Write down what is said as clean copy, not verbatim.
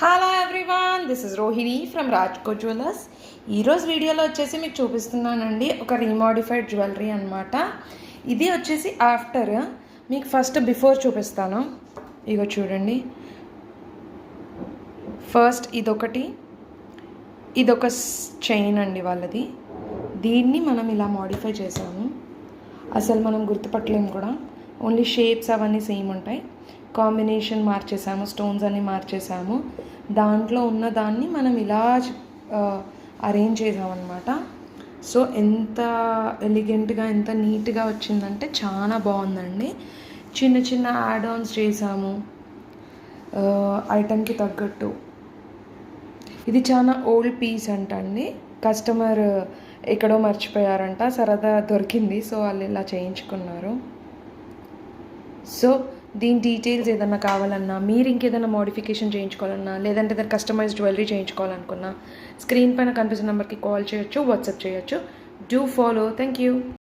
Hello everyone, this is Rohini from Rajko jewellers. ఈరోజు వీడియోలో వచ్చేసి మీకు చూపిస్తున్నానండి ఒక రీమాడిఫైడ్ జ్యువెలరీ అనమాట. ఇది వచ్చేసి ఆఫ్టర్, మీకు ఫస్ట్ బిఫోర్ చూపిస్తాను. ఇగో చూడండి, ఫస్ట్ ఇదొక చైన్ అండి వాళ్ళది. దీన్ని మనం ఇలా మాడిఫై చేసాము. అసలు మనం గుర్తుపట్టలేము కూడా, ఓన్లీ షేప్స్ అవన్నీ సేమ్ ఉంటాయి. కాంబినేషన్ మార్చేసాము, స్టోన్స్ అన్నీ మార్చేసాము. దాంట్లో ఉన్న దాన్ని మనం ఇలా అరేంజ్ చేసామన్నమాట. సో ఎంత ఎలిగెంట్గా, ఎంత నీట్గా వచ్చిందంటే చాలా బాగుందండి. చిన్న చిన్న యాడ్ ఆన్స్ చేసాము ఐటమ్కి తగ్గట్టు. ఇది చాలా ఓల్డ్ పీస్ అంట అండి. కస్టమర్ ఎక్కడో మర్చిపోయారంట, సరదా దొరికింది, సో వాళ్ళు ఇలా చేయించుకున్నారు. సో దీని డీటెయిల్స్ ఏదన్నా కావాలన్నా, మీరు ఇంకేదైనా మోడిఫికేషన్ చేయించుకోవాలన్నా, లేదంటే ఏదైనా కస్టమైజ్డ్ జ్యువెలరీ చేయించుకోవాలనుకున్నా, స్క్రీన్ పైన కనిపిస్తున్న నెంబర్కి కాల్ చేయొచ్చు, వాట్సాప్ చేయొచ్చు. Do follow. Thank you.